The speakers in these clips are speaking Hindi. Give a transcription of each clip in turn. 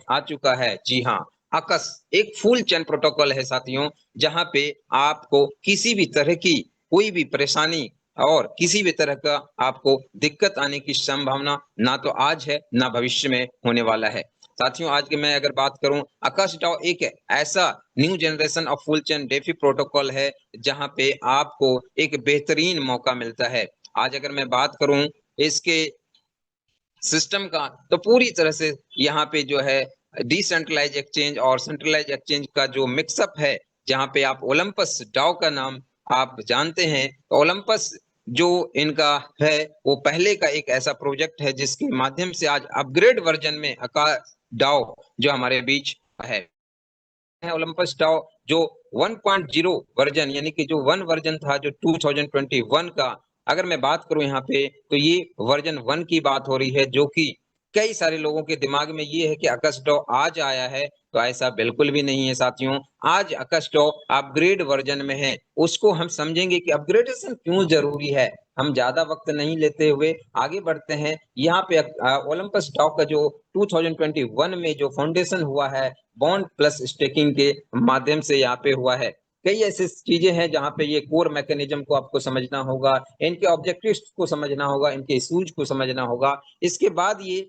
आ चुका है। जी हाँ, ACUS एक फुल चेन प्रोटोकॉल है साथियों, जहां पे आपको किसी भी तरह की कोई भी परेशानी और किसी भी तरह का आपको दिक्कत आने की संभावना ना तो आज है ना भविष्य में होने वाला है। साथियों, आज की मैं अगर बात करूं, ACUS DAO एक ऐसा new generation of full chain DeFi protocol है जहां पे आपको एक बेहतरीन मौका मिलता है। आज अगर मैं बात करूं इसके सिस्टम का, तो पूरी तरह से यहाँ पे जो है डिसेंट्रलाइज एक्सचेंज और सेंट्रलाइज एक्सचेंज का जो मिक्सअप है, जहाँ पे आप ओलंपस डाओ का नाम आप जानते हैं, तो ओलंपस जो इनका है वो पहले का एक ऐसा प्रोजेक्ट है जिसके माध्यम से आज अपग्रेड वर्जन में आकाश डाओ जो हमारे बीच है ओलंपस डाओ जो 1.0 वर्जन, यानी कि जो वन वर्जन था जो 2021 का, अगर मैं बात करूं यहाँ पे, तो ये वर्जन 1 की बात हो रही है, जो कि कई सारे लोगों के दिमाग में ये है कि ACUS DAO आज आया है, तो ऐसा बिल्कुल भी नहीं है साथियों। आज ACUS DAO अपग्रेड वर्जन में है। उसको हम समझेंगे कि अपग्रेडेशन क्यों जरूरी है। हम ज्यादा वक्त नहीं लेते हुए आगे बढ़ते हैं। यहाँ पे ओलंपस डाओ का जो 2021 में जो फाउंडेशन हुआ है बॉन्ड प्लस स्टेकिंग के माध्यम से यहाँ पे हुआ है। कई ऐसी चीजें हैं जहाँ पे ये कोर मैकेनिज्म को आपको समझना होगा, इनके ऑब्जेक्टिव्स को समझना होगा, इनके इश्यूज को समझना होगा। इसके बाद ये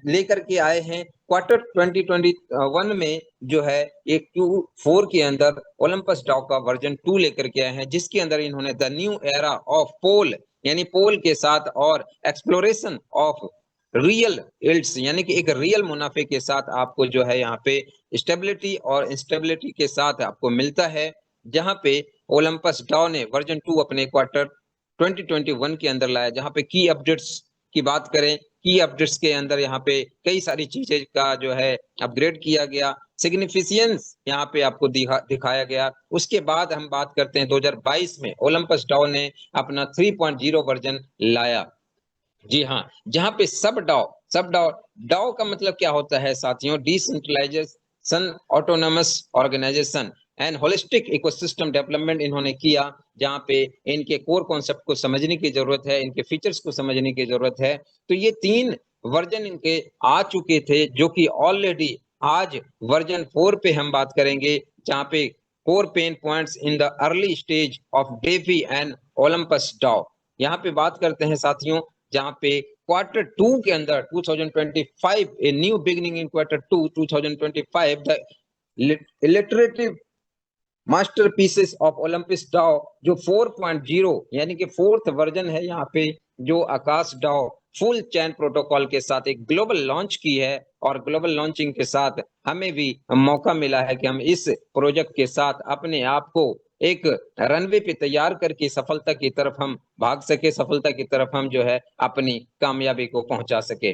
लेकर के आए हैं क्वार्टर 2021 में जो है एक Q4 के अंदर ओलंपस डाओ का वर्जन 2 लेकर के आए हैं, जिसके अंदर इन्होंने द न्यू एरा ऑफ पोल, यानी पोल के साथ और एक्सप्लोरेशन ऑफ रियल इल्ड्स, यानी कि एक रियल मुनाफे के साथ आपको जो है यहाँ पे स्टेबिलिटी और इंस्टेबिलिटी के साथ आपको मिलता है। जहाँ पे ओलंपस डाओ ने वर्जन 2 अपने क्वार्टर 2021 के अंदर लाया, जहाँ पे की अपडेट्स की बात करें, की अपडेट्स के अंदर यहाँ पे कई सारी चीजें का जो है अपग्रेड किया गया, सिग्निफिकेंस यहाँ पे आपको दिखाया गया। उसके बाद हम बात करते हैं 2022 में ओलंपस डाओ ने अपना 3.0 वर्जन लाया। जी हाँ, जहाँ पे सब डाओ, डाओ का मतलब क्या होता है साथियों? Decentralisation, autonomous organisation and holistic ecosystem development इन्होंने किया, जहाँ पे इनके कोर कॉन्सेप्ट को समझने की जरूरत है, इनके फीचर्स को समझने की जरूरत है। तो ये 3 वर्जन इनके आ चुके थे, जो कि ऑलरेडी आज वर्जन 4 पे हम बात करेंगे, जहाँ पे core pain points in the early stage of DeFi and Olympus DAO. यहाँ पे बात करते हैं साथियों, जहाँ पे क्वार्टर 2 के अंदर 2025 a new beginning in quarter 2 2025 the alliterative masterpieces of Olympus DAO जो 4.0 यानी कि फोर्थ वर्जन है, यहाँ पे जो आकाश डाओ फुल चैन प्रोटोकॉल के साथ एक ग्लोबल लॉन्च की है। और ग्लोबल लॉन्चिंग के साथ हमें भी मौका मिला है कि हम इस प्रोजेक्ट के साथ अपने आप को एक रनवे पे तैयार करके सफलता की तरफ हम भाग सके, सफलता की तरफ हम जो है अपनी कामयाबी को पहुंचा सके।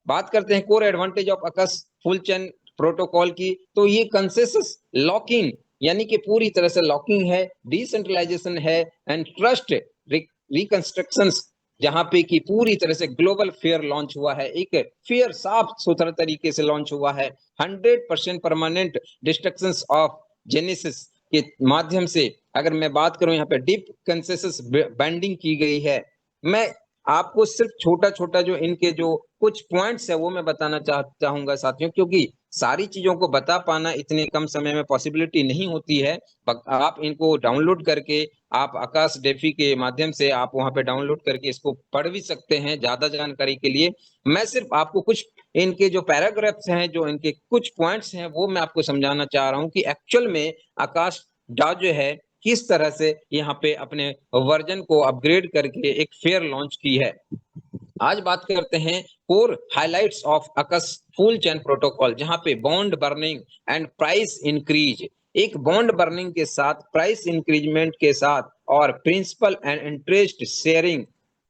बात करते हैं core advantage of ACUS full chain protocol की, तो ये कंसेंसस लॉकिंग, यानी कि पूरी तरह से लॉकिंग है, डिसेंट्रलाइजेशन है एंड ट्रस्ट रिकंस्ट्रक्शन, जहां पे की पूरी तरह से ग्लोबल फेयर लॉन्च हुआ है, एक फेयर साफ सुथरा तरीके से लॉन्च हुआ है। 100% परमानेंट डिस्ट्रक्शन ऑफ जेनेसिस के माध्यम से अगर मैं बात करूं, यहाँ पे डीप कंसेंसस बैंडिंग की गई है। मैं आपको सिर्फ छोटा छोटा जो इनके जो कुछ पॉइंट्स है वो मैं बताना चाहूंगा साथियों, क्योंकि सारी चीजों को बता पाना इतने कम समय में पॉसिबिलिटी नहीं होती है। आप इनको डाउनलोड करके आप आकाश डेफी के माध्यम से आप वहां पे डाउनलोड करके इसको पढ़ भी सकते हैं ज्यादा जानकारी के लिए। मैं सिर्फ आपको कुछ इनके जो पैराग्राफ्स हैं, जो इनके कुछ पॉइंट्स हैं, वो मैं आपको समझाना चाह रहा हूँ कि एक्चुअल में आकाश डाओ जो है किस तरह से यहाँ पे अपने वर्जन को अपग्रेड करके एक फेयर लॉन्च की है। आज बात करते हैं core highlights of ACUS full chain protocol, जहां पे bond burning and price increase, एक बॉन्ड बर्निंग के साथ प्राइस इंक्रीजमेंट के साथ और principal and interest sharing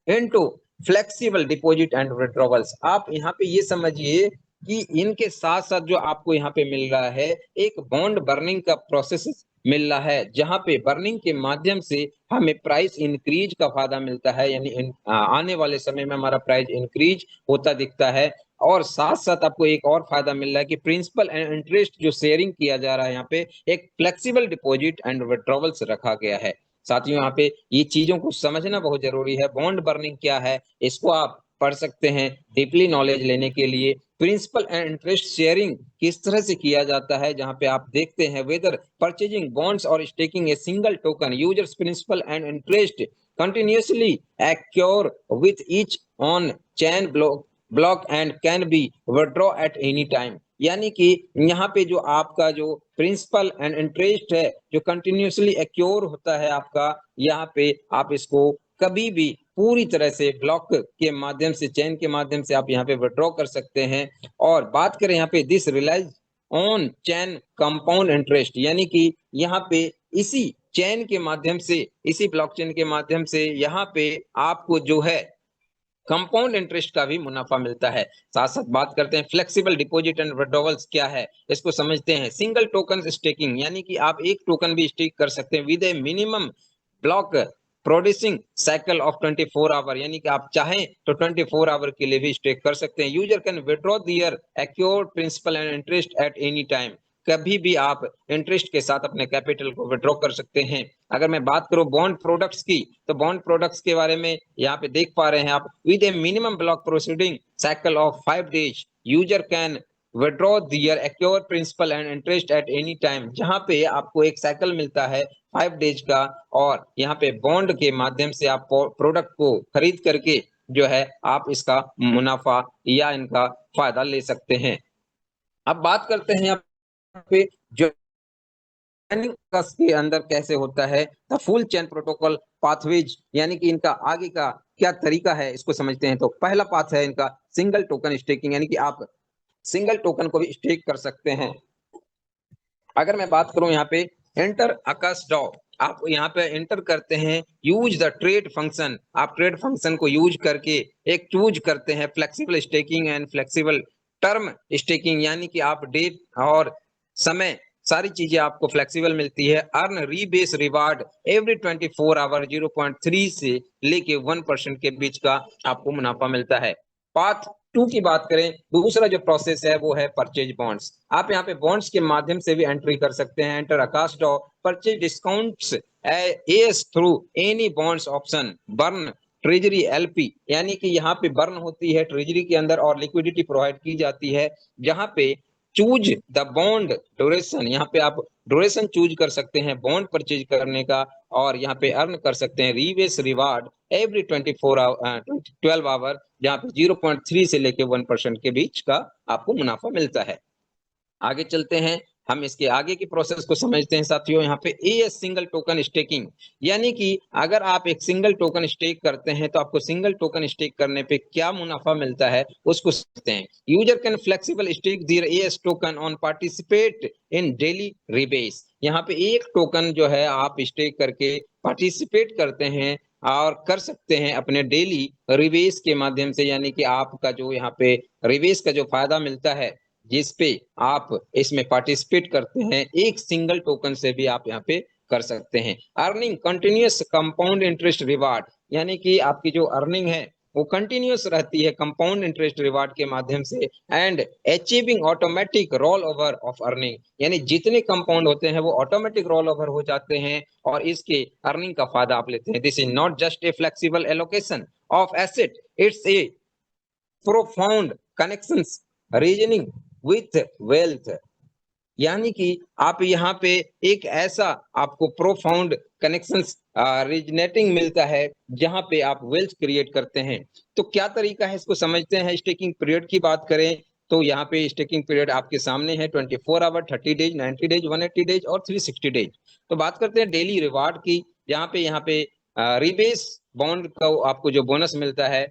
into flexible deposit and withdrawals. आप यहाँ पे ये समझिए कि इनके साथ साथ जो आपको यहाँ पे मिल रहा है एक बॉन्ड बर्निंग का प्रोसेस मिल रहा है, जहां पे बर्निंग के माध्यम से हमें प्राइस इंक्रीज का फायदा मिलता है, यानी आने वाले समय में हमारा प्राइस इंक्रीज होता दिखता है। और साथ साथ आपको एक और फायदा मिल रहा है कि प्रिंसिपल एंड इंटरेस्ट जो शेयरिंग किया जा रहा है, यहाँ पे एक फ्लेक्सिबल डिपॉजिट एंड विड्रॉवल्स रखा गया है। साथियों, यहाँ पे ये चीजों को समझना बहुत जरूरी है। बॉन्ड बर्निंग क्या है इसको आप पढ़ सकते हैं डीपली नॉलेज लेने के लिए। प्रिंसिपल एंड इंटरेस्ट शेयरिंग किस तरह से किया जाता है, जहां पे आप देखते हैं वेदर परचेजिंग बॉन्ड्स और staking a single token users principal and interest continuously accrue with each on chain block and can be withdraw at any time. यानी कि यहाँ पे जो आपका जो प्रिंसिपल एंड इंटरेस्ट है जो कंटिन्यूअसली एक्योर होता है आपका, यहाँ पे आप इसको कभी भी पूरी तरह से ब्लॉक के माध्यम से चेन के माध्यम से आप यहाँ पे विड्रॉ कर सकते हैं। और बात करें यहाँ पे this relies on chain compound interest, यानी कि यहाँ पे इसी चेन के माध्यम से, इसी ब्लॉकचेन के माध्यम से यहाँ पे आपको जो है कंपाउंड इंटरेस्ट का भी मुनाफा मिलता है। साथ साथ बात करते हैं फ्लेक्सिबल डिपॉजिट एंड विड्रॉवल्स क्या है, इसको समझते हैं। सिंगल टोकन स्टेकिंग, यानी कि आप एक टोकन भी स्टेक कर सकते हैं with a minimum block producing cycle of 24 hour, यानी कि आप चाहें तो 24 आवर के लिए भी स्टेक कर सकते हैं। User can withdraw their accrued principal and interest at any time, कभी भी आप इंटरेस्ट के साथ अपने कैपिटल को विड्रॉ कर सकते हैं। अगर मैं बात करूं बॉन्ड प्रोडक्ट्स की, तो बॉन्ड प्रोडक्ट्स के बारे में यहाँ पे देख पा रहे हैं आप, with a minimum block proceeding cycle of 5 days user can withdraw their accrue principal and interest at any time, जहां पे आपको एक साइकिल मिलता है 5 डेज का, और यहाँ पे बॉन्ड के माध्यम से आप प्रोडक्ट को खरीद करके जो है आप इसका मुनाफा या इनका फायदा ले सकते हैं। अब बात करते हैं यहाँ पे जो के अंदर कैसे होता है the full chain protocol pathways, यानी कि इनका आगे का क्या तरीका है इसको समझते हैं। तो पहला पाथ है इनका सिंगल टोकन स्टेकिंग, यानी कि आप सिंगल टोकन को भी स्टेक कर सकते हैं। अगर मैं बात करूं यहाँ पे एंटर आकाश डॉ, आप यहाँ पे एंटर करते हैं यूज द ट्रेड फंक्शन, आप ट्रेड फंक्शन को यूज करके एक चूज करते हैं flexible staking and flexible term staking, यानी कि आप डेट और समय सारी चीजें आपको फ्लेक्सिबल मिलती है। Earn rebase reward every 24 hour 0.3 से लेके 1% के बीच का आपको मुनाफा मिलता है। पाथ 2 की बात करें, दूसरा जो प्रोसेस है वो है परचेज बॉन्ड्स। आप यहाँ पे बॉन्ड्स के माध्यम से भी एंट्री कर सकते हैं। Enter a cost of purchase discounts as through any bonds option burn treasury LP, यानी कि यहाँ पे बर्न होती है ट्रेजरी के अंदर और लिक्विडिटी प्रोवाइड की जाती है, जहाँ पे चूज द बॉन्ड ड्यूरेशन, यहाँ पे आप ड्यूरेशन चूज कर सकते हैं बॉन्ड परचेज करने का, और यहाँ पे अर्न कर सकते हैं रीवेस रिवार्ड एवरी 12 आवर, जहाँ पे 0.3 से लेके 1% के बीच का आपको मुनाफा मिलता है। आगे चलते हैं, हम इसके आगे की प्रोसेस को समझते हैं साथियों। यहाँ पे ए सिंगल टोकन स्टेकिंग, यानी कि अगर आप एक सिंगल टोकन स्टेक करते हैं तो आपको सिंगल टोकन स्टेक करने पे क्या मुनाफा मिलता है उसको समझते हैं। User can flexible stake their AS token on participate in daily rebase, यहाँ पे एक टोकन जो है आप स्टेक करके पार्टिसिपेट करते हैं और कर सकते हैं अपने डेली रिबेस के माध्यम से, यानी कि आपका जो यहाँ पे रिबेस का जो फायदा मिलता है जिसपे आप इसमें पार्टिसिपेट करते हैं, एक सिंगल टोकन से भी आप यहाँ पे कर सकते हैं। Earning continuous compound interest reward, यानी कि आपकी जो अर्निंग है वो कंटिन्यूअस रहती है कंपाउंड इंटरेस्ट रिवार्ड के माध्यम से। And achieving automatic roll over of earning, यानी जितने कंपाउंड होते हैं वो ऑटोमेटिक रोल ओवर हो जाते हैं और इसके अर्निंग का फायदा आप लेते हैं। This is not just a flexible allocation of asset, it's a profound connections reasoning with wealth, यानी कि आप यहाँ पे एक ऐसा आपको प्रोफाउंड कनेक्शंस रीजनेटिंग मिलता है जहां पे आप वेल्थ क्रिएट करते हैं। तो क्या तरीका है इसको समझते हैं। स्टेकिंग पीरियड की बात करें तो यहाँ पे स्टेकिंग पीरियड आपके सामने है 24 आवर, 30 डेज, 90 डेज, 180 डेज और 360 डेज। तो बात करते हैं डेली रिवार्ड की, यहाँ पे रिबेस बॉन्ड का आपको जो बोनस मिलता है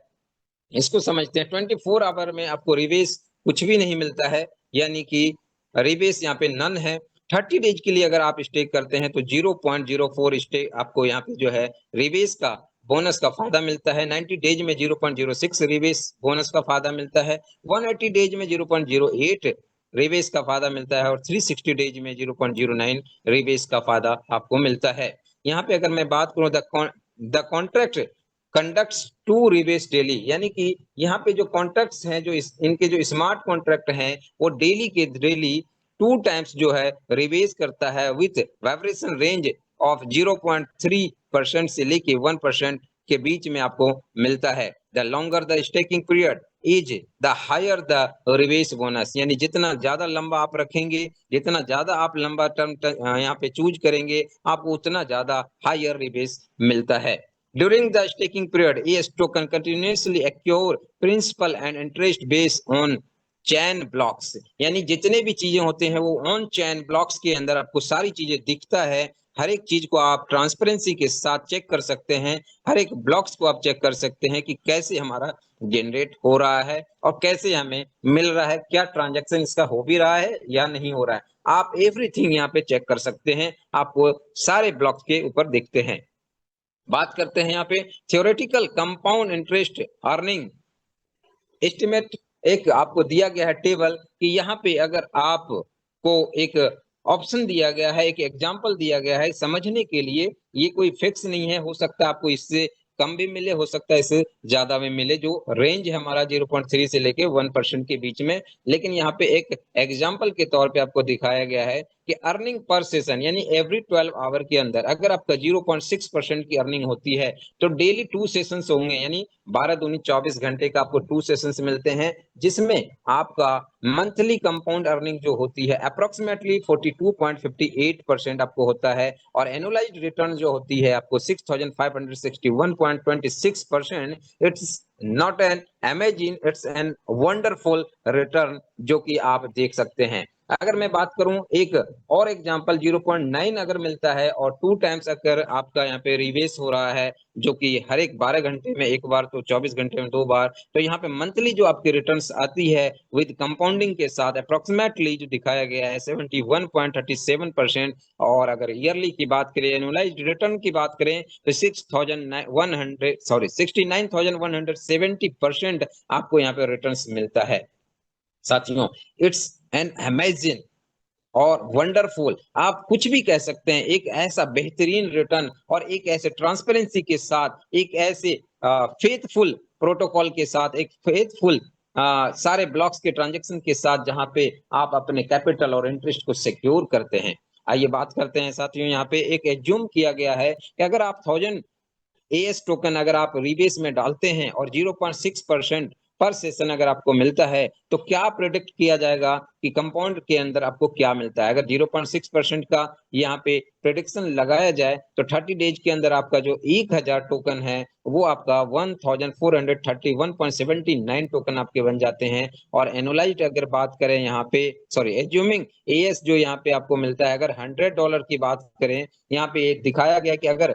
इसको समझते हैं। 24 आवर में आपको रिबेस कुछ भी नहीं मिलता है, यानी कि रिबेस यहाँ पे नन है। 30 डेज के लिए अगर आप स्टेक करते हैं तो 0.04 स्टेक आपको यहाँ पे जो है रिबेस का बोनस का फायदा मिलता है। 90 डेज में 0.06 रिबेस बोनस का फायदा मिलता है। 180 डेज में 0.08 रिबेस का फायदा मिलता है और 360 डेज में 0.09 रिबेस का फायदा आपको मिलता है। यहाँ पे अगर मैं बात करूँ the contract conducts to rebase daily, यानी कि यहाँ पे जो कॉन्ट्रैक्ट्स हैं जो इनके जो स्मार्ट कॉन्ट्रैक्ट हैं वो डेली के डेली 2 टाइम्स जो है रिबेस करता है विथ वाइब्रेशन रेंज ऑफ 0.3% से लेके 1% के बीच में आपको मिलता है। The longer the staking period is the higher the rewards bonus, यानी जितना ज्यादा लंबा आप रखेंगे, जितना ज्यादा आप लंबा टर्म यहाँ पे चूज करेंगे, आपको उतना ज्यादा हायर रिवेस मिलता है। During the staking period AS token continuously accrue principal and interest based on chain blocks, यानी जितने भी चीजें होते हैं वो ऑन चैन ब्लॉक्स के अंदर आपको सारी चीजें दिखता है। हर एक चीज को आप ट्रांसपेरेंसी के साथ चेक कर सकते हैं, हर एक ब्लॉक्स को आप चेक कर सकते हैं कि कैसे हमारा जनरेट हो रहा है और कैसे हमें मिल रहा है, क्या ट्रांजैक्शन इसका हो भी रहा है या नहीं हो रहा है। आप एवरीथिंग यहाँ पे चेक कर सकते हैं, आपको सारे ब्लॉक्स के ऊपर दिखते हैं। बात करते हैं यहाँ पे theoretical compound interest earning estimate. एक आपको दिया गया है टेबल कि यहाँ पे अगर आपको एक ऑप्शन दिया गया है, एक एग्जांपल दिया गया है समझने के लिए, ये कोई फिक्स नहीं है, हो सकता है आपको इससे कम भी मिले, हो सकता है इससे ज्यादा भी मिले। जो रेंज है हमारा 0.3 से लेके 1% के बीच में, लेकिन यहाँ पे एक एग्जांपल के तौर पे आपको दिखाया गया है कि अर्निंग पर सेशन, यानी एवरी 12 आवर के अंदर अगर आपका 0.6% की अर्निंग होती है तो डेली 2 सेशंस होंगे, यानी 12 दूनी 24 घंटे का आपको 2 सेशंस मिलते हैं, जिसमें आपका मंथली कंपाउंड अर्निंग जो होती है अप्रोक्सीमेटली 42.58% आपको होता है, और एनुअलाइज्ड रिटर्न जो होती है आपको 6561.26%। It's not an amazing, it's an wonderful return जो कि आप देख सकते हैं। अगर मैं बात करूं एक और एग्जांपल, 0.9 अगर मिलता है और 2 टाइम्स अगर आपका यहाँ पे रिवेस हो रहा है, जो कि हर एक 12 घंटे में एक बार तो 24 घंटे में 2 बार, तो यहाँ पे मंथली जो आपकी रिटर्न्स आती है विद कंपाउंडिंग के साथ अप्रोक्सीमेटली जो दिखाया गया है 71.37%। और अगर ईयरली की बात करें, एनुअलाइज्ड रिटर्न की बात करें तो 69,170% आपको यहाँ पे रिटर्न्स मिलता है। साथियों, इट्स एन अमेजिंग और वंडरफुल, आप कुछ भी कह सकते हैं, एक ऐसा बेहतरीन रिटर्न और एक ऐसे ट्रांसपेरेंसी के साथ, एक ऐसे फेथफुल प्रोटोकॉल के साथ, एक फेथफुल सारे ब्लॉक्स के ट्रांजैक्शन के साथ, जहां पे आप अपने कैपिटल और इंटरेस्ट को सिक्योर करते हैं। आइए बात करते हैं साथियों, यहाँ पे एक एज्यूम किया गया है कि अगर आप 1000 एएस टोकन अगर आप रिबेस में डालते हैं और 0.6% पर सेशन अगर आपको मिलता है, तो क्या प्रेडिक्ट किया जाएगा कि कंपाउंड के अंदर आपको क्या मिलता है। अगर 0.6% का यहाँ पे प्रेडिक्शन लगाया जाए तो 30 डेज के अंदर आपका जो 1000 टोकन है वो आपका 1431.79 टोकन आपके बन जाते हैं। और एनुअलाइज्ड अगर बात करें यहाँ पे, सॉरी एज्यूमिंग एएस जो यहाँ पे आपको मिलता है, अगर $100 की बात करें, यहाँ पे दिखाया गया कि अगर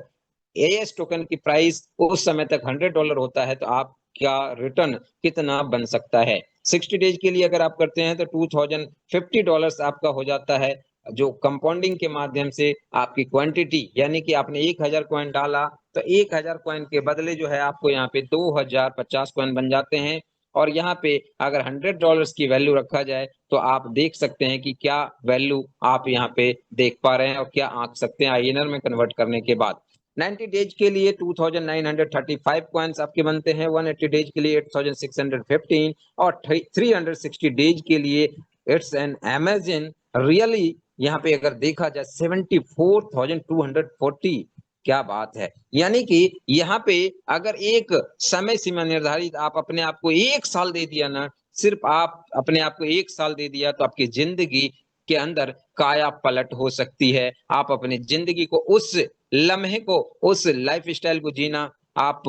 एएस टोकन की प्राइस उस समय तक $100 होता है तो आपका रिटर्न कितना बन सकता है। 60 डेज के लिए अगर आप करते हैं तो $2050 आपका हो जाता है, जो कंपाउंडिंग के माध्यम से आपकी क्वांटिटी, यानी कि आपने 1000 कॉइन डाला तो 1000 कॉइन के बदले जो है आपको यहाँ पे 2050 कॉइन बन जाते हैं। और यहाँ पे अगर $100 की वैल्यू रखा जाए तो आप देख सकते हैं कि क्या वैल्यू आप यहाँ पे देख पा रहे हैं और क्या आंक सकते हैं आईएनआर में कन्वर्ट करने के बाद। 90 डेज के लिए 2935 कॉइन्स आपके बनते हैं, 180 डेज के लिए 8615 और 360 डेज के लिए इट्स एन अमेजिंग रियली, यहाँ पे अगर देखा जाए 74,240। क्या बात है, यानी कि यहाँ पे अगर एक समय सीमा निर्धारित आप अपने आप को 1 साल दे दिया ना, सिर्फ आप अपने आप को 1 साल दे दिया तो आपकी जिंदगी के अंदर काया पलट हो सकती है। आप अपनी जिंदगी को, उस लम्हे को, उस लाइफ स्टाइल को जीना आप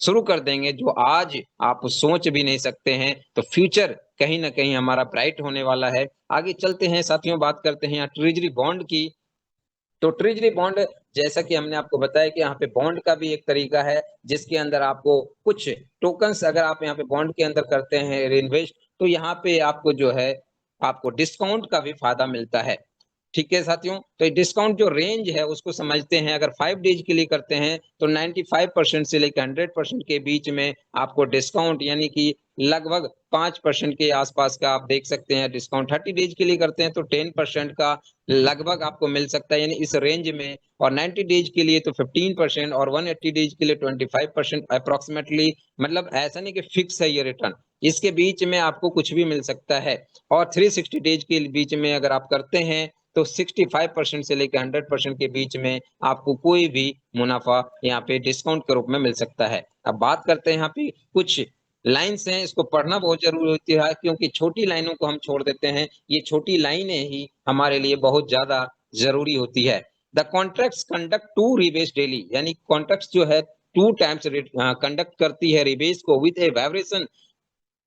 शुरू कर देंगे जो आज आप सोच भी नहीं सकते हैं। तो फ्यूचर कहीं ना कहीं हमारा ब्राइट होने वाला है। आगे चलते हैं साथियों, बात करते हैं यहाँ ट्रेजरी बॉन्ड की। तो ट्रेजरी बॉन्ड, जैसा कि हमने आपको बताया कि यहाँ पे बॉन्ड का भी एक तरीका है जिसके अंदर आपको कुछ टोकन्स अगर आप यहाँ पे बॉन्ड के अंदर करते हैं इन्वेस्ट, तो यहाँ पे आपको जो है आपको डिस्काउंट का भी फायदा मिलता है। ठीक है साथियों, तो डिस्काउंट जो रेंज है उसको समझते हैं। अगर 5 डेज के लिए करते हैं तो 95% से लेकर 100% के बीच में आपको डिस्काउंट, यानी कि लगभग 5% के आसपास का आप देख सकते हैं डिस्काउंट। 30 डेज के लिए करते हैं तो 10% का लगभग आपको मिल सकता है, यानी इस रेंज में। और 90 डेज के लिए तो 15% और 180 डेज के लिए 25% अप्रोक्सीमेटली। मतलब ऐसा नहीं कि फिक्स है ये रिटर्न, इसके बीच में आपको कुछ भी मिल सकता है। और 360 डेज के बीच में अगर आप करते हैं तो 65% से लेकर 100% के बीच में आपको कोई भी मुनाफा यहाँ पे डिस्काउंट के रूप में मिल सकता है। अब बात करते हैं यहाँ पे कुछ लाइन्स हैं, इसको पढ़ना बहुत जरूरी होती है, क्योंकि छोटी लाइनों को हम छोड़ देते हैं। ये छोटी लाइनें ही हमारे लिए बहुत ज्यादा जरूरी होती है। The contracts conduct to rebase daily, यानी कॉन्ट्रैक्ट्स जो है 2 टाइम्स कंडक्ट करती है रिबेस को विद ए वाइब्रेशन,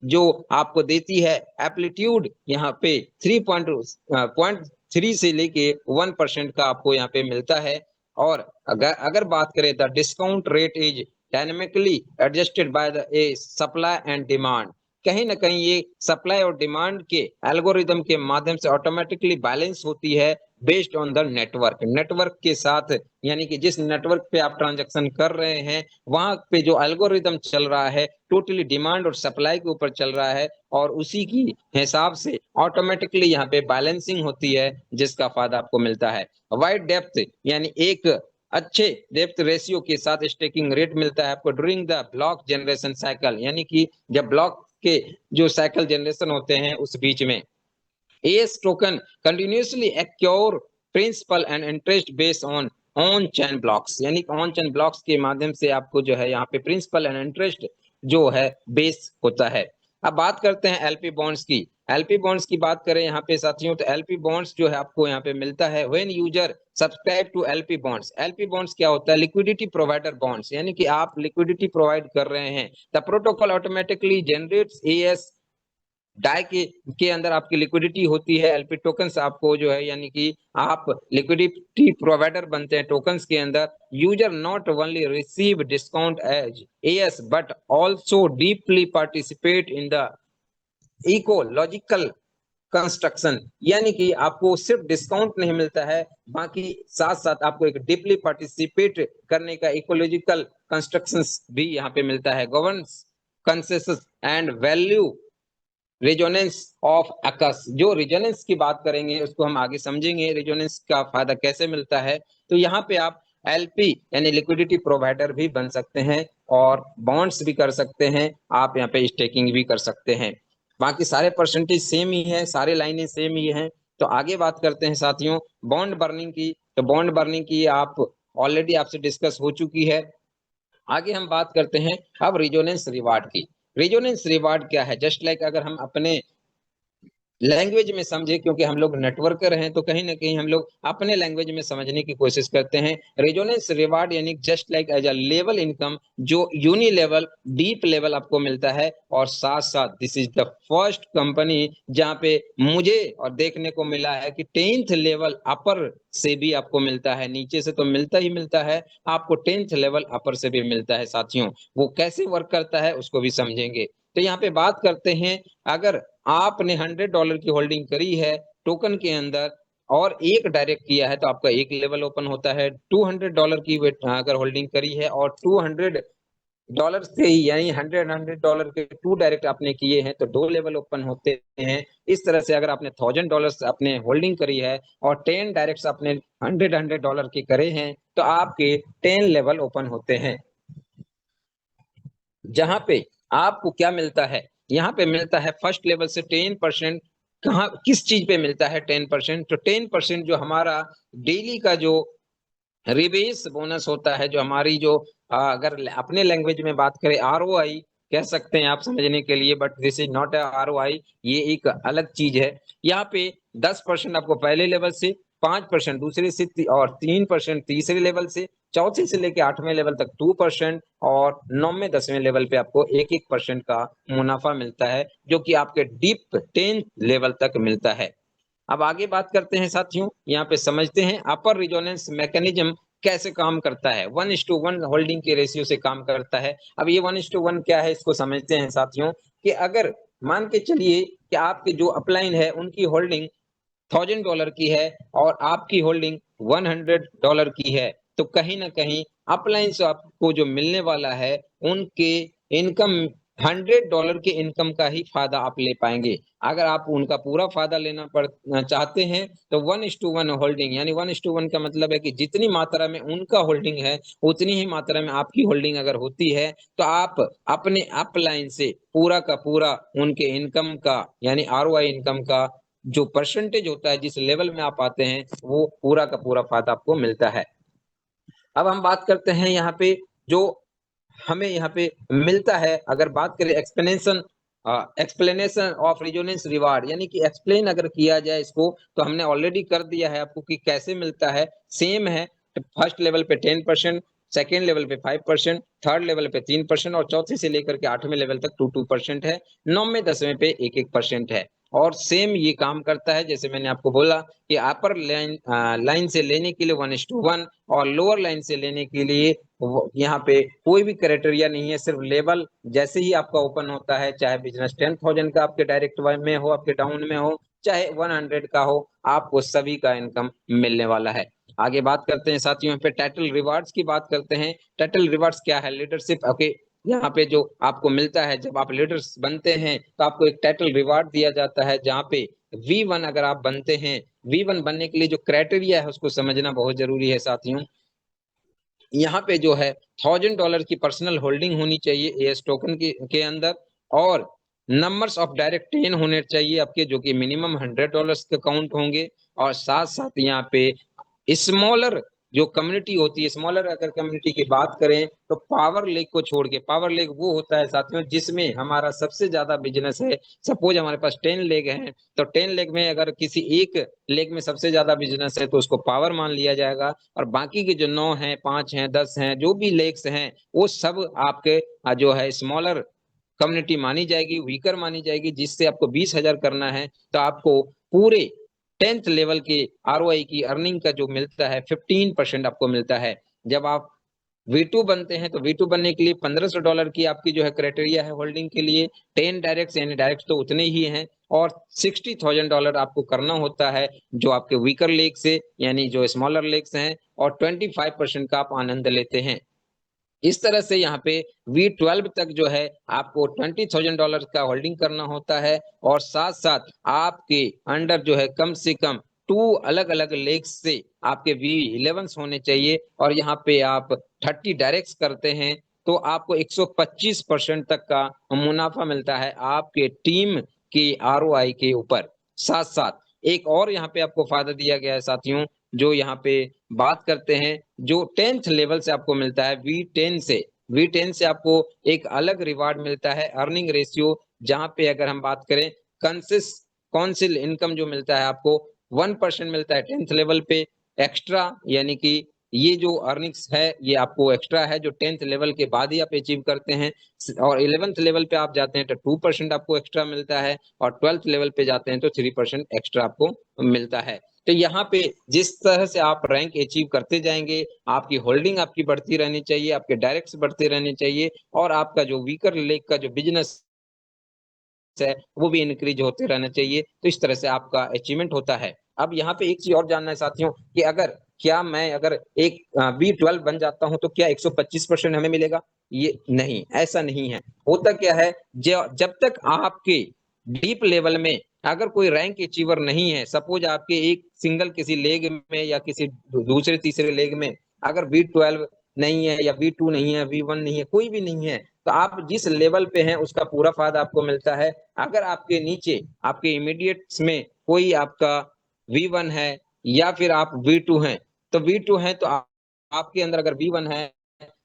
जो आपको देती है एप्लीट्यूड यहाँ पे 3.3 से लेके 1% का आपको यहाँ पे मिलता है। और अगर अगर बात करें, the discount rate is dynamically adjusted by the A supply and demand, कहीं ना कहीं ये सप्लाई और डिमांड के एल्गोरिदम के माध्यम से ऑटोमेटिकली बैलेंस होती है based on the network. Network के साथ, यानी कि जिस नेटवर्क पे आप ट्रांजैक्शन कर रहे हैं वहां पे जो एल्गोरिदम चल रहा है टोटली डिमांड और सप्लाई के ऊपर चल रहा है, और उसी की हिसाब से ऑटोमेटिकली यहाँ पे बैलेंसिंग होती है, जिसका फायदा आपको मिलता है। वाइड डेप्थ, यानी एक अच्छे डेप्थ रेशियो के साथ स्टेकिंग रेट मिलता है आपको during the block generation cycle, यानी कि जब ब्लॉक के जो साइकिल जनरेशन होते हैं उस बीच में। S token continuously accrue principal and interest based on on chain blocks, यानी ऑन चेन ब्लॉक्स के माध्यम से आपको जो है यहाँ पे प्रिंसिपल एंड इंटरेस्ट जो है बेस होता है। अब बात करते हैं एलपी बॉन्ड्स की। एलपी बॉन्ड्स की बात करें यहाँ पे साथियों, तो एलपी बॉन्ड्स जो है आपको यहाँ पे मिलता है when user subscribe to LP bonds. LP bonds क्या होता है? लिक्विडिटी प्रोवाइडर बॉन्ड्स, यानी कि आप लिक्विडिटी प्रोवाइड कर रहे हैं। The protocol automatically generates AS DAI के अंदर आपकी लिक्विडिटी होती है। एलपी टोकन्स आपको जो है, यानी कि आप लिक्विडिटी प्रोवाइडर बनते हैं टोकन्स के अंदर। User not only receive discount as AS but also deeply participate in the ecological construction, यानी कि आपको सिर्फ डिस्काउंट नहीं मिलता है, बाकी साथ साथ आपको एक डीपली पार्टिसिपेट करने का इकोलॉजिकल कंस्ट्रक्शन भी यहाँ पे मिलता है। Governance consensus and value resonance of अकस, जो रेजोनेंस की बात करेंगे उसको हम आगे समझेंगे, रेजोनेंस का फायदा कैसे मिलता है। तो यहाँ पे आप एलपी यानी लिक्विडिटी प्रोवाइडर भी बन सकते हैं और बॉन्ड्स भी कर सकते हैं, आप यहाँ पे स्टेकिंग भी कर सकते हैं। बाकी सारे परसेंटेज सेम ही है, सारे लाइनें सेम ही हैं। तो आगे बात करते हैं साथियों बॉन्ड बर्निंग की। तो बॉन्ड बर्निंग की आप ऑलरेडी आपसे डिस्कस हो चुकी है। आगे हम बात करते हैं अब रेजोनेंस रिवार्ड की। रेजोनेंस रिवार्ड क्या है? जस्ट लाइक अगर हम अपने लैंग्वेज में समझे, क्योंकि हम लोग नेटवर्कर हैं तो कहीं ना कहीं हम लोग अपने लैंग्वेज में समझने की कोशिश करते हैं। रेजोनेंस रिवार्ड यानी just like as a level income, जो यूनि लेवल डीप लेवल आपको मिलता है। और साथ साथ this is the first company जहां पे मुझे और देखने को मिला है कि 10th लेवल अपर से भी आपको मिलता है, नीचे से तो मिलता ही मिलता है, आपको 10th लेवल अपर से भी मिलता है। साथियों वो कैसे वर्क करता है उसको भी समझेंगे। तो यहाँ पे बात करते हैं, अगर आपने $100 की होल्डिंग करी है टोकन के अंदर और एक डायरेक्ट किया है तो आपका एक लेवल ओपन होता है। $200 की अगर होल्डिंग करी है और $200 से ही यानी $100 के 2 डायरेक्ट आपने किए हैं तो 2 लेवल ओपन होते हैं। इस तरह से अगर आपने $1000 अपने होल्डिंग करी है और 10 डायरेक्ट आपने 100 के करे हैं तो आपके 10 लेवल ओपन होते हैं। जहां पे आपको क्या मिलता है? यहाँ पे मिलता है फर्स्ट लेवल से 10%। कहाँ किस चीज पे मिलता है 10%? तो 10% जो हमारा डेली का जो रिबेस बोनस होता है, जो हमारी जो अगर अपने लैंग्वेज में बात करें आरओआई कह सकते हैं आप समझने के लिए, but this is not ROI, ये एक अलग चीज है। यहाँ पे 10% आपको पहले लेवल से, 5% दूसरे से और 3% तीसरे लेवल से, चौथे से लेके 8वें लेवल तक 2% और 9वें 10वें लेवल पे आपको 1% का मुनाफा मिलता है, जो कि आपके डीप 10th लेवल तक मिलता है। अब आगे बात करते हैं साथियों, यहाँ पे समझते हैं अपर रिजोनेंस मैकेनिज्म कैसे काम करता है। 1:1 होल्डिंग के रेशियो से काम करता है। अब ये 1:1 क्या है इसको समझते हैं साथियों, कि अगर मान के चलिए कि आपके जो अपलाइन है उनकी होल्डिंग $1000 की है और आपकी होल्डिंग $100 की है, तो कहीं ना कहीं अपलाइन से आपको जो मिलने वाला है उनके इनकम $100 के इनकम का ही फायदा आप ले पाएंगे। अगर आप उनका पूरा फायदा लेना चाहते हैं तो 1:1 होल्डिंग, यानी 1:1 का मतलब है कि जितनी मात्रा में उनका होल्डिंग है उतनी ही मात्रा में आपकी होल्डिंग अगर होती है तो आप अपने अपलाइन से पूरा का पूरा उनके इनकम का यानी आरओआई इनकम का जो परसेंटेज होता है, जिस लेवल में आप आते हैं, वो पूरा का पूरा फायदा आपको मिलता है। अब हम बात करते हैं यहाँ पे जो हमें यहाँ पे मिलता है, अगर बात करें एक्सप्लेनेशन ऑफ रेजोनेंस रिवार्ड, यानी कि एक्सप्लेन अगर किया जाए इसको, तो हमने ऑलरेडी कर दिया है आपको कि कैसे मिलता है। सेम है, फर्स्ट लेवल पे 10%, सेकेंड लेवल पे 5%, थर्ड लेवल पे 3% और चौथे से लेकर के 8वें लेवल तक 2% है, 9वें 10वें पे 1% है। और सेम ये काम करता है, जैसे मैंने आपको बोला कि अपर लाइन से लेने के लिए 1:1 और लोअर लाइन से लेने के लिए यहाँ पे कोई भी क्राइटेरिया नहीं है, सिर्फ लेवल जैसे ही आपका ओपन होता है, चाहे बिजनेस 10,000 का आपके डायरेक्ट में हो, आपके डाउन में हो, चाहे 100 का हो, आपको सभी का इनकम मिलने वाला है। आगे बात करते हैं साथियों, पे टाइटल रिवार्ड्स की बात करते हैं। टाइटल रिवार्ड्स क्या है? लीडरशिप। ओके, यहाँ पे जो आपको मिलता है, जब आप लीडर्स बनते हैं तो आपको एक टाइटल रिवार्ड दिया जाता है, जहाँ पे V1 अगर आप बनते हैं, V1 बनने के लिए जो क्राइटेरिया है उसको समझना बहुत जरूरी है साथियों। यहाँ पे जो है $1000 की पर्सनल होल्डिंग होनी चाहिए एएस टोकन के अंदर, और नंबर्स ऑफ डायरेक्ट 10 होने चाहिए आपके, जो कि मिनिमम $100 के काउंट होंगे। और साथ साथ यहाँ पे स्मॉलर जो कम्युनिटी होती है, स्मॉलर अगर कम्युनिटी की बात करें तो पावर लेक को छोड़ के, पावर लेक वो होता है साथियों जिसमें हमारा सबसे ज्यादा बिजनेस है। सपोज हमारे पास 10 लेग हैं, तो 10 लेग में अगर किसी एक लेग में सबसे ज्यादा बिजनेस है तो उसको पावर मान लिया जाएगा, और बाकी के जो 9 हैं, 5 हैं, 10 हैं, जो भी लेग्स हैं, वो सब आपके जो है स्मॉलर कम्युनिटी मानी जाएगी, वीकर मानी जाएगी। जिससे आपको 20,000 करना है तो आपको पूरे 10th लेवल के आरओआई की अर्निंग का जो मिलता है 15% आपको मिलता है। जब आप V2 बनते हैं तो V2 बनने के लिए $1,500 की आपकी जो है क्राइटेरिया है होल्डिंग के लिए। 10 डायरेक्ट यानी डायरेक्ट तो उतने ही हैं, और $60,000 आपको करना होता है जो आपके वीकर लेग से, यानी जो स्मॉलर लेग्स हैं, और 25% का आप आनंद लेते हैं। इस तरह से यहाँ पे V12 तक जो है आपको $20,000 का होल्डिंग करना होता है, और साथ साथ आपके अंडर जो है कम से कम 2 अलग अलग लेग्स से आपके V11 होने चाहिए, और यहाँ पे आप 30 डायरेक्ट्स करते हैं तो आपको 125% तक का मुनाफा मिलता है आपके टीम की आरओआई के ऊपर। साथ साथ एक और यहाँ पे आपको फायदा दिया गया है साथियों, जो यहाँ पे बात करते हैं, जो 10th लेवल से आपको मिलता है V10 से आपको एक अलग रिवार्ड मिलता है, अर्निंग रेशियो। जहां पे अगर हम बात करें काउंसिल इनकम जो मिलता है आपको 1% मिलता है 10th लेवल पे एक्स्ट्रा, यानी कि ये जो अर्निंग्स है ये आपको एक्स्ट्रा है जो 10th लेवल के बाद ही आप अचीव करते हैं। और 11th लेवल पे आप जाते हैं तो 2% आपको एक्स्ट्रा मिलता है, और 12th लेवल पे जाते हैं तो 3% एक्स्ट्रा आपको मिलता है। तो यहाँ पे जिस तरह से आप रैंक अचीव करते जाएंगे, आपकी होल्डिंग आपकी बढ़ती रहनी चाहिए, आपके डायरेक्ट्स बढ़ते रहने चाहिए, और आपका जो वीकर लेग का जो बिजनेस है वो भी इंक्रीज होते रहना चाहिए। तो इस तरह से आपका अचीवमेंट होता है। अब यहाँ पे एक चीज और जानना है साथियों कि अगर एक B12 बन जाता हूं तो क्या 125% हमें मिलेगा? ये नहीं, ऐसा नहीं है। होता क्या है, जब तक आपके डीप लेवल में अगर कोई रैंक अचीवर नहीं है, सपोज आपके एक सिंगल किसी लेग में या किसी दूसरे तीसरे लेग में अगर B12 नहीं है, या V2 नहीं है, V1 नहीं है, कोई भी नहीं है, तो आप जिस लेवल पे हैं उसका पूरा फायदा आपको मिलता है। अगर आपके नीचे आपके इमीडिएट्स में कोई आपका V1 है या फिर आप V2 हैं, तो V2 हैं तो आपके अंदर अगर V1 है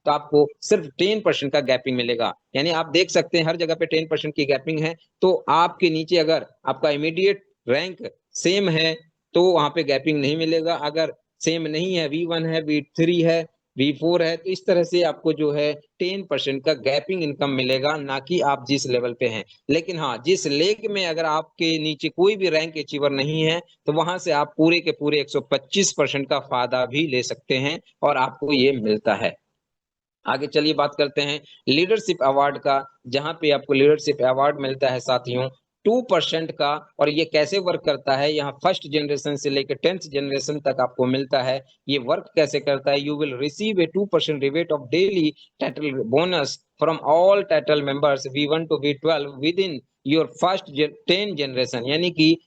तो आपको सिर्फ 10% का गैपिंग मिलेगा। यानी आप देख सकते हैं हर जगह पे 10% की गैपिंग है। तो आपके नीचे अगर आपका इमीडिएट रैंक सेम है तो वहां पे गैपिंग नहीं मिलेगा। अगर सेम नहीं है, V1 है, V3 है, V4 है, तो इस तरह से आपको जो है 10% का गैपिंग इनकम मिलेगा, ना कि आप जिस लेवल पे हैं। लेकिन हाँ, जिस लेग में अगर आपके नीचे कोई भी रैंक अचीवर नहीं है तो वहां से आप पूरे के पूरे 125% का फायदा भी ले सकते हैं, और आपको ये मिलता है। आगे चलिए बात करते हैं लीडरशिप अवार्ड का, जहां पे आपको लीडरशिप अवार्ड मिलता है साथियों 2% का। और ये कैसे वर्क करता है, यहाँ फर्स्ट जनरेशन से लेकर 10th जनरेशन तक आपको मिलता है। ये वर्क कैसे करता है, you will receive A 2% rebate of daily title bonus from all title members V1 to V12 with in your first 10 generation. यानी कि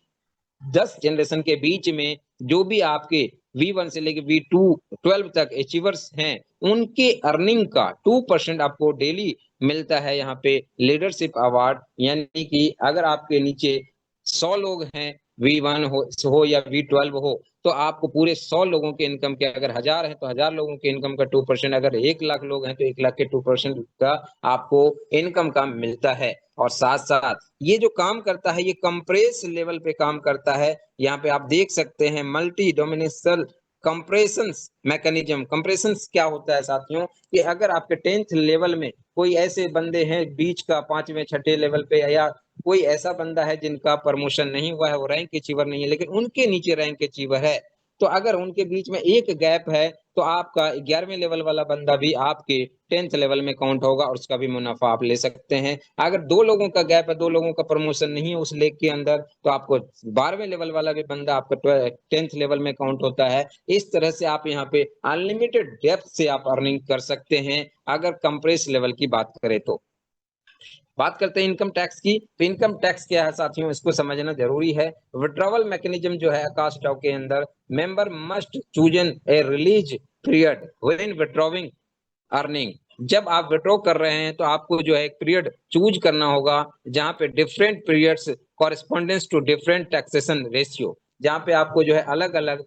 10 जनरेशन के बीच में जो भी आपके V1 से लेके V2 12 तक अचीवर्स हैं, उनके अर्निंग का 2% आपको डेली मिलता है यहाँ पे लीडरशिप अवार्ड। यानी कि अगर आपके नीचे 100 लोग हैं V1 हो या V12 हो, तो आपको पूरे 100 लोगों के इनकम के, अगर 1000 है तो 1000 लोगों के इनकम का 2%, अगर 1 लाख लोग हैं तो 1 लाख के 2% का आपको इनकम का मिलता है। और साथ साथ ये जो काम करता है ये कंप्रेस लेवल पे काम करता है। यहाँ पे आप देख सकते हैं मल्टी डोमिनेशनल कंप्रेशंस मैकेनिज्म। कंप्रेशंस क्या होता है साथियों, कि अगर आपके 10th लेवल में कोई ऐसे बंदे हैं बीच का 5वें 6ठे लेवल पे, या कोई ऐसा बंदा है जिनका प्रमोशन नहीं हुआ है, वो रैंक अचीवर नहीं है, लेकिन उनके नीचे रैंक अचीवर है, तो अगर उनके बीच में एक गैप है तो आपका 11वें लेवल वाला बंदा भी आपके 10th लेवल में काउंट होगा और उसका भी मुनाफा आप ले सकते हैं। अगर 2 लोगों का गैप है, 2 लोगों का प्रमोशन नहीं है उस लेग के अंदर, तो आपको 12वें लेवल वाला भी बंदा आपका 10th लेवल में काउंट होता है। इस तरह से आप यहाँ पे अनलिमिटेड डेप्थ से आप अर्निंग कर सकते हैं अगर कंप्रेस लेवल की बात करें तो। बात करते हैं इनकम टैक्स की, तो इनकम टैक्स क्या है साथियों, इसको समझना जरूरी है। विड्रॉवल मैकेनिज्म जो है आकाश टाउ के अंदर, member must chosen A release period when withdrawing earning. जब आप विड्रॉ कर रहे हैं तो आपको जो है एक पीरियड चूज करना होगा जहां पे different periods correspondence to different taxation ratio, जहां पे आपको जो है अलग अलग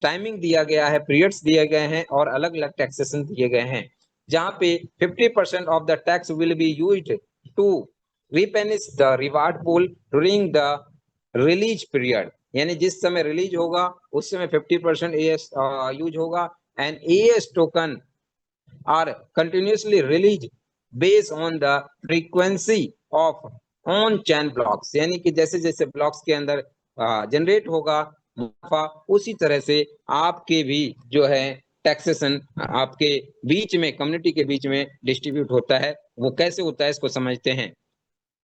टाइमिंग दिया गया है, पीरियड्स दिए गए हैं और अलग अलग टैक्सेशन दिए गए हैं, जहां पे 50% of the tax will be used to replenish the reward pool during the release period. यानी जिस समय रिलीज होगा उस समय 50% एएस यूज होगा। And AS token are continuously release based on the frequency of on chain blocks, यानी कि जैसे जैसे ब्लॉक्स के अंदर जनरेट होगा मुनाफा, उसी तरह से आपके भी जो है टैक्सेशन आपके बीच में, कम्युनिटी के बीच में डिस्ट्रीब्यूट होता है। वो कैसे होता है इसको समझते हैं,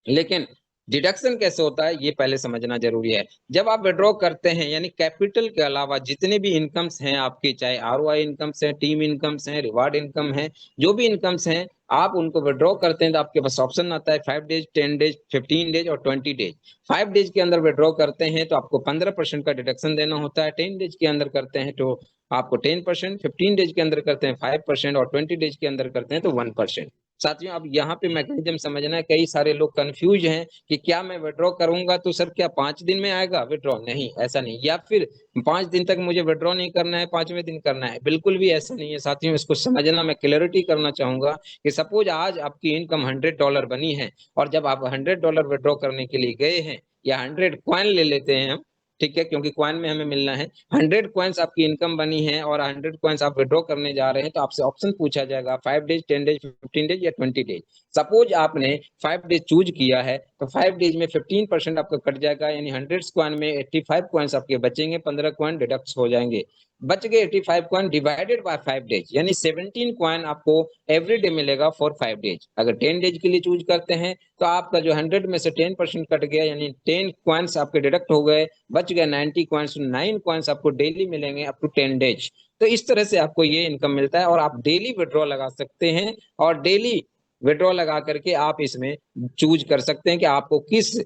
लेकिन डिडक्शन कैसे होता है ये पहले समझना जरूरी है। जब आप विड्रॉ करते हैं यानी कैपिटल के अलावा जितने भी इनकम्स हैं आपके, चाहे आरओआई इनकम्स हैं, टीम इनकम्स हैं, रिवार्ड इनकम है, जो भी इनकम्स हैं, आप उनको विड्रॉ करते हैं तो आपके पास ऑप्शन आता है 5 डेज, 10 डेज, 15 डेज और 20 डेज। 5 डेज के अंदर विड्रॉ करते हैं तो आपको 15% का डिडक्शन देना होता है, 10 डेज के अंदर करते हैं तो आपको 10%, 15 डेज के अंदर करते हैं 5% और 20 डेज के अंदर करते हैं तो 1%। साथियों अब यहाँ पे मैकेनिज्म समझना है, कई सारे लोग कंफ्यूज हैं कि क्या मैं विड्रॉ करूंगा तो सर क्या 5 दिन में आएगा विड्रॉ? नहीं, ऐसा नहीं। या फिर 5 दिन तक मुझे विड्रॉ नहीं करना है, 5वें दिन करना है? बिल्कुल भी ऐसा नहीं है साथियों, इसको समझना मैं क्लैरिटी करना चाहूंगा कि सपोज आज आपकी इनकम $100 बनी है और जब आप $100 विड्रॉ करने के लिए गए हैं, या 100 कॉइन ले लेते हैं हम, ठीक है, क्योंकि कॉइन में हमें मिलना है। 100 कॉइन्स आपकी इनकम बनी है और 100 कॉइन्स आप विड्रॉ करने जा रहे हैं, तो आपसे ऑप्शन पूछा जाएगा 5 डेज, 10 डेज, 15 डेज या 20 डेज। सपोज आपने 5 डेज चूज किया है तो 5 डेज में 15% आपका कट जाएगा, यानी 100 कॉइन में 85 कॉइन्स आपके बचेंगे, 15 कॉइन डिडक्ट हो जाएंगे, बच गए 85 कॉइन डिवाइडेड बाय 5 डेज, यानी 17 कॉइन आपको एवरी डे मिलेगा फॉर 5 डेज। अगर 10 डेज के लिए चूज करते हैं तो आपका जो 100 में से 10% कट गया, यानी 10 कॉइन्स आपके डिडक्ट हो गए, बच गए 90 कॉइन्स। 9 कॉइन्स आपको डेली मिलेंगे अप टू 10 डेज। तो इस तरह से आपको ये इनकम मिलता है और आप डेली विड्रॉ लगा सकते हैं और डेली विड्रॉ लगा करके आप इसमें चूज कर सकते हैं कि आपको किस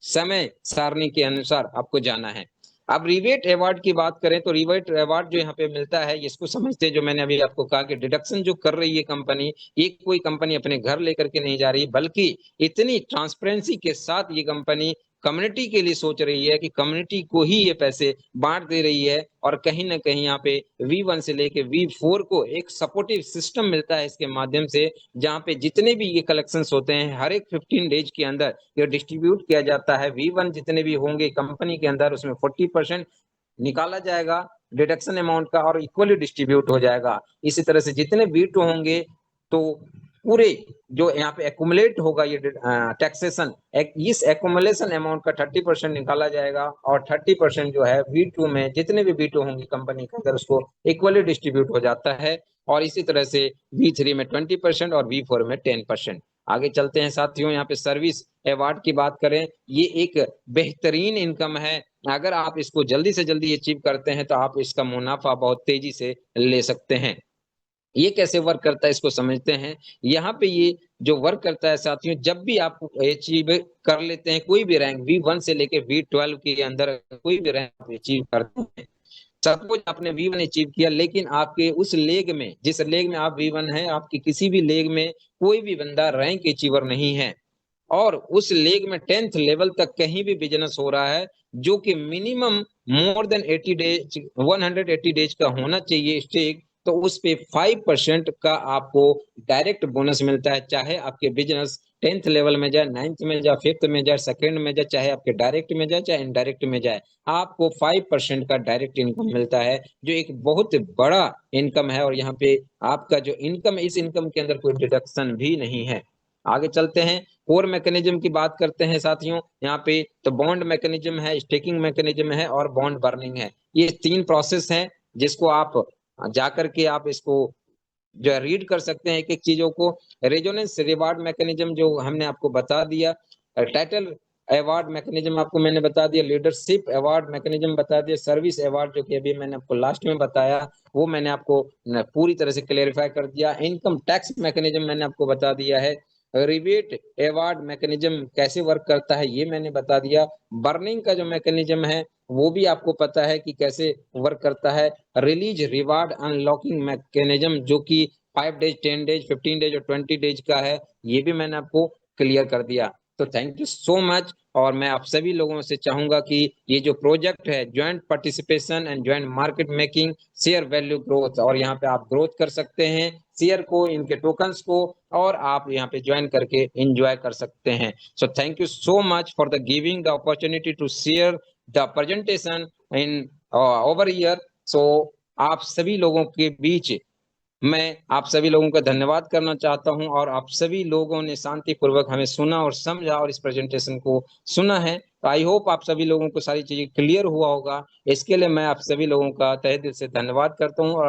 समय सारणी के अनुसार आपको जाना है। अब रिवेट अवार्ड की बात करें तो रिवेट अवार्ड जो यहाँ पे मिलता है इसको समझते हैं। जो मैंने अभी आपको कहा कि डिडक्शन जो कर रही है कंपनी, ये कोई कंपनी अपने घर लेकर के नहीं जा रही, बल्कि इतनी ट्रांसपेरेंसी के साथ ये कंपनी कम्युनिटी के लिए सोच रही है कि कम्युनिटी को ही ये पैसे बांट दे रही है। और कहीं ना कहीं यहाँ पे V1 से लेके V4 को एक सपोर्टिव सिस्टम मिलता है इसके माध्यम से, जहाँ पे जितने भी ये कलेक्शंस होते हैं हर एक 15 डेज के अंदर ये डिस्ट्रीब्यूट किया जाता है। V1 जितने भी होंगे कंपनी के अंदर उसमें 40% निकाला जाएगा डिडक्शन अमाउंट का और इक्वली डिस्ट्रीब्यूट हो जाएगा। इसी तरह से जितने V2 होंगे तो पूरे जो यहाँ पे एक्यूमुलेट होगा ये टैक्सेशन, इस एक्यूमुलेशन अमाउंट का 30% निकाला जाएगा और 30% जो है V2 में जितने भी V2 होंगे कंपनी के अंदर उसको इक्वली डिस्ट्रीब्यूट हो जाता है। और इसी तरह से V3 में 20% और V4 में 10%। आगे चलते हैं साथियों, यहाँ पे सर्विस अवार्ड की बात करें, ये एक बेहतरीन इनकम है। अगर आप इसको जल्दी से जल्दी अचीव करते हैं तो आप इसका मुनाफा बहुत तेजी से ले सकते हैं। ये कैसे वर्क करता है इसको समझते हैं। यहाँ पे ये जो वर्क करता है साथियों, जब भी आप अचीव कर लेते हैं कोई भी रैंक V1 से लेके V12 के अंदर कोई भी रैंक अचीव करते हैं, सपोज आपने V1 अचीव किया, लेकिन आपके उस लेग में, जिस लेग में आप V1 है, आपके किसी भी लेग में कोई भी बंदा रैंक अचीवर नहीं है और उस लेग में 10th लेवल तक कहीं भी बिजनेस हो रहा है, जो कि minimum more than 80 days 180 days का होना चाहिए स्टेक, तो उस पे 5% का आपको डायरेक्ट बोनस मिलता है। चाहे आपके बिजनेस 10th लेवल में जाए, 9th में जाए, 5th में जाए, 2nd में जाए, चाहे आपके डायरेक्ट में जाए चाहे इनडायरेक्ट में जाए, आपको 5% का डायरेक्ट इनकम मिलता है, जो एक बहुत बड़ा इनकम है। और यहाँ पे आपका जो इनकम, इस इनकम के अंदर कोई डिडक्शन भी नहीं है। आगे चलते हैं, कोर मैकेनिज्म की बात करते हैं साथियों। यहाँ पे तो बॉन्ड मैकेनिज्म है, स्टेकिंग मैकेनिज्म है और बॉन्ड बर्निंग है। ये 3 प्रोसेस हैं जिसको आप जाकर के आप इसको जो है रीड कर सकते हैं एक एक चीजों को। रेजोनेंस रिवार्ड मैकेनिज्म जो हमने आपको बता दिया, टाइटल अवार्ड मैकेनिज्म आपको मैंने बता दिया, लीडरशिप अवार्ड मैकेनिज्म बता दिया, सर्विस अवार्ड जो कि अभी मैंने आपको लास्ट में बताया वो मैंने आपको पूरी तरह से क्लेरिफाई कर दिया। इनकम टैक्स मैकेनिज्म मैंने आपको बता दिया है। रिबेट अवार्ड मैकेनिज्म कैसे वर्क करता है ये मैंने बता दिया। बर्निंग का जो मैकेनिज्म है वो भी आपको पता है कि कैसे वर्क करता है। रिलीज रिवार्ड अनलॉकिंग मैकेनिज्म जो कि 5 डेज, 10 डेज, 15 डेज और 20 डेज का है, ये भी मैंने आपको क्लियर कर दिया। तो थैंक यू सो मच। और मैं आप सभी लोगों से चाहूंगा कि ये जो प्रोजेक्ट है joint participation and joint market making share value growth, और यहाँ पे आप ग्रोथ कर सकते हैं शेयर को, इनके टोकन्स को, और आप यहाँ पे ज्वाइन करके एंजॉय कर सकते हैं। So thank you so much for the giving the opportunity to share the presentation in over year. So आप सभी लोगों के बीच मैं आप सभी लोगों का धन्यवाद करना चाहता हूं, और आप सभी लोगों ने शांतिपूर्वक हमें सुना और समझा और इस प्रेजेंटेशन को सुना है। तो आई होप आप सभी लोगों को सारी चीजें क्लियर हुआ होगा। इसके लिए मैं आप सभी लोगों का तहे दिल से धन्यवाद करता हूं, और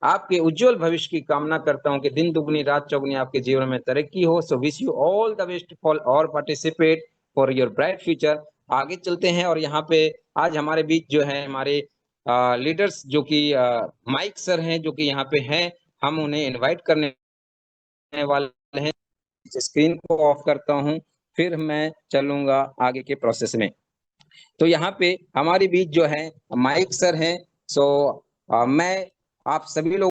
आपके उज्जवल भविष्य की कामना करता हूं कि दिन दुगनी रात चौगुनी आपके जीवन में तरक्की हो। So wish you all the best for और participate for your bright future. आगे चलते हैं, और यहाँ पे आज हमारे बीच जो है हमारे लीडर्स जो कि माइक सर हैं जो कि यहाँ पे हैं, हम उन्हें इनवाइट करने वाले हैं। स्क्रीन को ऑफ करता हूँ, फिर मैं चलूंगा आगे के प्रोसेस में। तो यहाँ पे हमारे बीच जो है माइक सर हैं। सो मैं आप सभी लोग